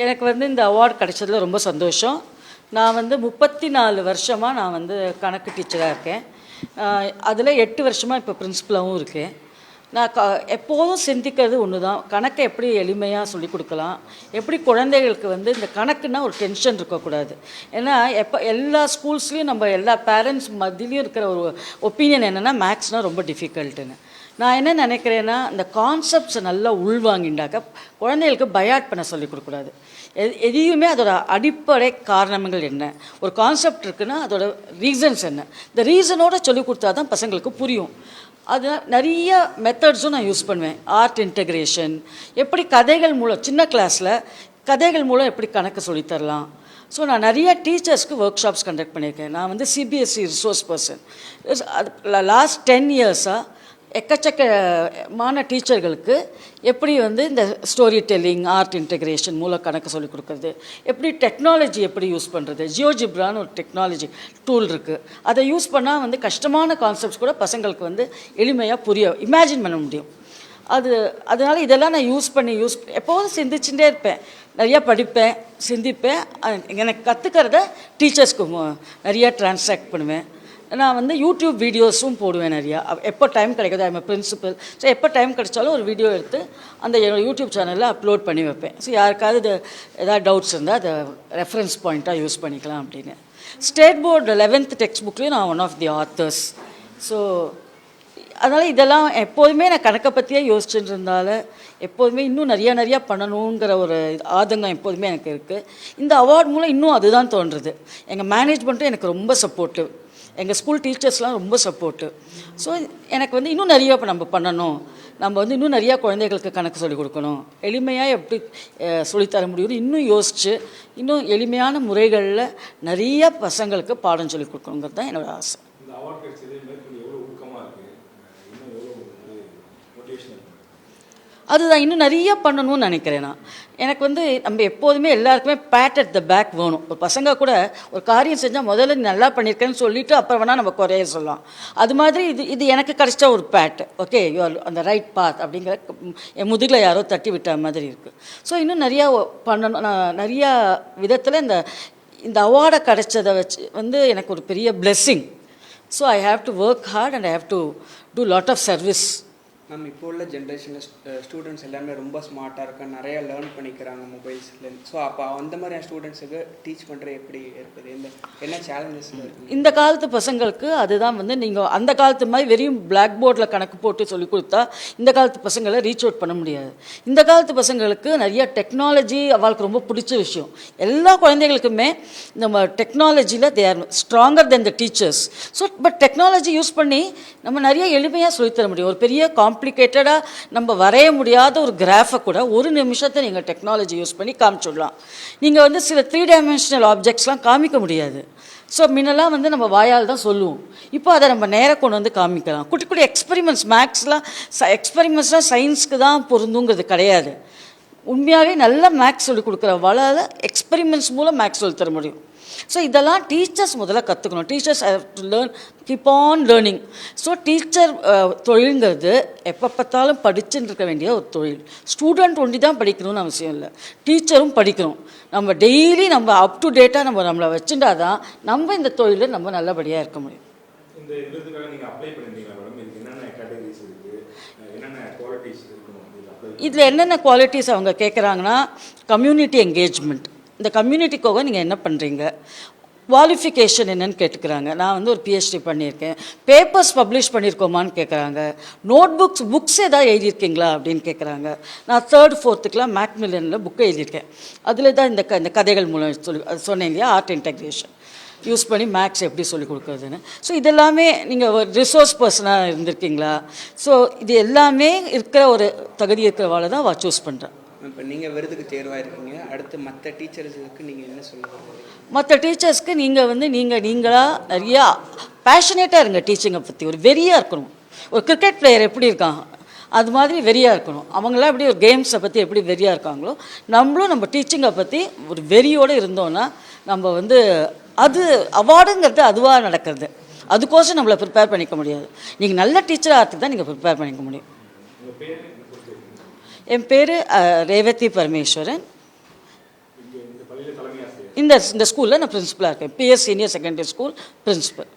எனக்கு வந்து இந்த அவார்டு கிடைச்சதில் ரொம்ப சந்தோஷம். நான் வந்து 34 வருஷமாக நான் வந்து கணக்கு டீச்சராக இருக்கேன். அதில் 8 வருஷமாக இப்போ பிரின்சிபலாகவும் இருக்கேன். நான் எப்போதும் சிந்திக்கிறது ஒன்று தான், கணக்கை எப்படி எளிமையாக சொல்லிக் கொடுக்கலாம், எப்படி குழந்தைகளுக்கு வந்து இந்த கணக்குன்னா ஒரு டென்ஷன் இருக்கக்கூடாது. ஏன்னா எல்லா ஸ்கூல்ஸ்லேயும் நம்ம எல்லா பேரண்ட்ஸ் மத்தியிலையும் இருக்கிற ஒரு ஒப்பீனியன் என்னென்னா மேக்ஸ்னால் ரொம்ப டிஃபிகல்ட்டுன்னு. நான் என்ன நினைக்கிறேன்னா, இந்த கான்செப்ட்ஸை நல்லா உள்வாங்கிண்டாக்க குழந்தைகளுக்கு பயாட் பண்ண சொல்லிக் கொடுக்கக்கூடாது. எதையுமே அதோட அடிப்படை காரணங்கள் என்ன, ஒரு கான்செப்ட் இருக்குன்னா அதோட ரீசன்ஸ் என்ன, இந்த ரீசனோட சொல்லிக் கொடுத்தா தான் பசங்களுக்கு புரியும். அது நிறைய மெத்தட்ஸும் நான் யூஸ் பண்ணுவேன். ஆர்ட் இன்டகிரேஷன், எப்படி கதைகள் மூலம், சின்ன கிளாஸில் கதைகள் மூலம் எப்படி கணக்கு சொல்லித்தரலாம். ஸோ நான் நிறைய டீச்சர்ஸ்க்கு ஒர்க் ஷாப்ஸ் கண்டக்ட் பண்ணியிருக்கேன். நான் வந்து சிபிஎஸ்சி ரிசோர்ஸ் பர்சன். லாஸ்ட் 10 இயர்ஸாக எக்கச்சக்கமான டீச்சர்களுக்கு எப்படி வந்து இந்த ஸ்டோரி டெல்லிங், ஆர்ட் இன்டகிரேஷன் மூலம் கணக்கு சொல்லிக் கொடுக்குறது, எப்படி டெக்னாலஜி எப்படி யூஸ் பண்ணுறது, ஜியோஜிப்ரான்னு ஒரு டெக்னாலஜி டூல் இருக்குது, அதை யூஸ் பண்ணால் வந்து கஷ்டமான கான்செப்ட்ஸ் கூட பசங்களுக்கு வந்து எளிமையாக இமேஜின் பண்ண முடியும். அதனால் இதெல்லாம் நான் எப்போதும் சிந்திச்சுட்டே இருப்பேன். நிறையா படிப்பேன், சிந்திப்பேன். எனக்கு கற்றுக்கிறத டீச்சர்ஸ்க்கு நிறையா ட்ரான்ஸ்லேட் பண்ணுவேன். நான் வந்து யூடியூப் வீடியோஸும் போடுவேன் நிறையா. எப்போ டைம் கிடைக்குதோ, ஐம் பிரின்சிபல். ஸோ எப்போ டைம் கிடைச்சாலும் ஒரு வீடியோ எடுத்து அந்த யூடியூப் சேனலில் அப்லோட் பண்ணி வைப்பேன். ஸோ யாருக்காவது ஏதாவது டவுட்ஸ் இருந்தால் அதை ரெஃபரன்ஸ் பாயிண்ட்டாக யூஸ் பண்ணிக்கலாம் அப்படின்னு. ஸ்டேட் போர்டு 11th டெக்ஸ்ட் புக்லேயும் நான் one of the authors. So அதனால் இதெல்லாம் எப்போதுமே நான் கணக்கை பற்றியே யோசிச்சுட்டு இருந்தால எப்போதுமே இன்னும் நிறையா பண்ணணுங்கிற ஒரு ஆதங்கம் எப்போதுமே எனக்கு இருக்குது. இந்த அவார்ட் மூலம் இன்னும் அதுதான் தோன்றுறது. எங்கள் மேனேஜ்மெண்ட்டும் எனக்கு ரொம்ப சப்போர்ட்டிவ், எங்கள் ஸ்கூல் டீச்சர்ஸ்லாம் ரொம்ப சப்போர்ட்டிவ். ஸோ எனக்கு வந்து இன்னும் நிறையா நம்ம பண்ணணும், நம்ம வந்து இன்னும் நிறையா குழந்தைகளுக்கு கணக்கு சொல்லிக் கொடுக்கணும், எளிமையாக எப்படி சொல்லித்தர முடியும்னு இன்னும் யோசித்து இன்னும் எளிமையான முறைகளில் நிறைய பசங்களுக்கு பாடம் சொல்லிக் கொடுக்கணுங்கிறது தான் என்னோடய ஆசை. அதுதான் இன்னும் நிறையா பண்ணணும்னு நினைக்கிறேன் நான். எனக்கு வந்து நம்ம எப்போதுமே எல்லாருக்குமே பேட் அட் த பேக் வேணும். ஒரு பசங்க கூட ஒரு காரியம் செஞ்சால் முதல்ல நல்லா பண்ணியிருக்கேன்னு சொல்லிவிட்டு அப்புறம் வேணால் நம்ம குறைய சொல்லலாம். அது மாதிரி இது எனக்கு கிடச்ச ஒரு பேட். ஓகே, யூ ஆர் அந்த ரைட் பாத் அப்படிங்கிற என் முதுகில் யாரோ தட்டி விட்ட மாதிரி இருக்குது. ஸோ இன்னும் நிறையா பண்ணணும். நான் நிறையா விதத்தில் இந்த அவார்டை கிடைச்சதை வச்சு வந்து எனக்கு ஒரு பெரிய blessing. So I have to work hard and I have to do lot of service. Ma'am, இப்போ உள்ள ஜென்ரேஷனில் ஸ்டூடெண்ட்ஸ் எல்லாமே ரொம்ப ஸ்மார்ட்டாக இருக்காங்க, நிறையா லேர்ன் பண்ணிக்கிறாங்க மொபைல்ஸ்லேருந்து. ஸோ அப்போ அந்த மாதிரியான ஸ்டூடெண்ட்ஸுக்கு டீச் பண்ணுறது எப்படி இருக்குது, என்ன சேலஞ்சஸ் இருக்குது? இந்த காலத்து பசங்களுக்கு அதுதான் வந்து நீங்கள் அந்த காலத்து மாதிரி வெறும் பிளாக் போர்டில் கணக்கு போட்டு சொல்லிக் கொடுத்தா இந்த காலத்து பசங்களை ரீச் அவுட் பண்ண முடியாது. இந்த காலத்து பசங்களுக்கு நிறையா டெக்னாலஜி அவளுக்கு ரொம்ப பிடிச்ச விஷயம். எல்லா குழந்தைகளுக்குமே நம்ம டெக்னாலஜியில் they are stronger then the teachers. So but technology use பண்ணி நம்ம நிறைய எளிமையாக சொல்லித்தர முடியும். ஒரு பெரிய காம்ப்ளிகேட்டடாக நம்ம வரைய முடியாத ஒரு கிராஃபை கூட ஒரு நிமிஷத்தை நீங்கள் டெக்னாலஜி யூஸ் பண்ணி காமிச்சிடலாம். நீங்கள் வந்து சில 3 டைமென்ஷனல் ஆப்ஜெக்ட்ஸ்லாம் காமிக்க முடியாது. ஸோ முன்னெல்லாம் வந்து நம்ம வாயால் தான் சொல்லுவோம். இப்போ அதை நம்ம நேராக கொண்டு வந்து காமிக்கலாம். குட்டி குட்டி எக்ஸ்பெரிமெண்ட்ஸ், எக்ஸ்பெரிமெண்ட்ஸ்லாம் சயின்ஸுக்கு தான் பொருந்துங்கிறது கிடையாது. உண்மையாகவே நல்ல மேக்ஸ் சொல்லிக் கொடுக்குற வளால் எக்ஸ்பெரிமெண்ட்ஸ் மூலம் மேக்ஸ் சொல்லி தர முடியும். ஸோ இதெல்லாம் டீச்சர்ஸ் முதல்ல கற்றுக்கணும். Teachers have to learn, keep on learning. So teacher தொழில்ங்கிறது எப்போ பார்த்தாலும் படிச்சுட்டு இருக்க வேண்டிய ஒரு தொழில். ஸ்டூடெண்ட் ஒண்டி தான் படிக்கணும்னு அவசியம் இல்லை, டீச்சரும் படிக்கணும். நம்ம டெய்லி நம்ம அப் டு டேட்டாக நம்மளை வச்சுட்டா தான் நம்ம இந்த தொழிலில் நம்ம நல்லபடியாக இருக்க முடியும். இதில் என்னென்ன குவாலிட்டிஸ் அவங்க கேட்குறாங்கன்னா, கம்யூனிட்டி என்கேஜ்மெண்ட். இந்த கம்யூனிட்டிக்காக நீங்கள் என்ன பண்ணுறீங்க, குவாலிஃபிகேஷன் என்னன்னு கேட்டுக்கிறாங்க. நான் வந்து ஒரு பிஹெச்டி பண்ணியிருக்கேன், பேப்பர்ஸ் பப்ளிஷ் பண்ணியிருக்கோமான்னு கேட்குறாங்க, புக்ஸ் ஏதாவது எழுதியிருக்கீங்களா அப்படின்னு கேட்குறாங்க. நான் 3rd 4th மேக்மில்லனில் புக்கு எழுதியிருக்கேன். அதில் தான் இந்த கதைகள் மூலம் சொன்னேன் இல்லையா, ஆர்ட் இன்டகிரேஷன் யூஸ் பண்ணி மேக்ஸ் எப்படி சொல்லிக் கொடுக்குறதுன்னு. ஸோ இதெல்லாமே நீங்கள் ஒரு ரிசோர்ஸ் பர்சனாக இருந்திருக்கீங்களா, ஸோ இது எல்லாமே இருக்கிற ஒரு தகுதி இருக்கிறவால தான் சூஸ் பண்ணுறேன். இப்போ நீங்கள் விருதுக்கு தேர்வாயிருக்கீங்க, அடுத்து மற்ற டீச்சர்ஸுக்கு நீங்கள் என்ன சொல்லுங்கள்? மற்ற டீச்சர்ஸ்க்கு நீங்கள் வந்து நீங்களாக நிறையா பேஷனேட்டாக இருங்க. டீச்சிங்கை பற்றி ஒரு வெறியாக இருக்கணும். ஒரு கிரிக்கெட் பிளேயர் எப்படி இருக்காங்க அது மாதிரி வெறியாக இருக்கணும். அவங்களாம் எப்படி ஒரு கேம்ஸை பற்றி எப்படி வெறியாக இருக்காங்களோ, நம்மளும் நம்ம டீச்சிங்கை பற்றி ஒரு வெறியோடு இருந்தோன்னா நம்ம வந்து அது அவார்டுங்கிறது அதுவாக நடக்கிறது. அதுக்கோசம் நம்மளை ப்ரிப்பேர் பண்ணிக்க முடியாது. நீங்கள் நல்ல டீச்சராக ஆகிறதுக்கு தான் நீங்கள் ப்ரிப்பேர் பண்ணிக்க முடியும். என் பேர் ரேவதி பரமேஸ்வரன். இந்த ஸ்கூலில் நான் பிரின்சிபலாக இருக்கேன். PS senior secondary school principal.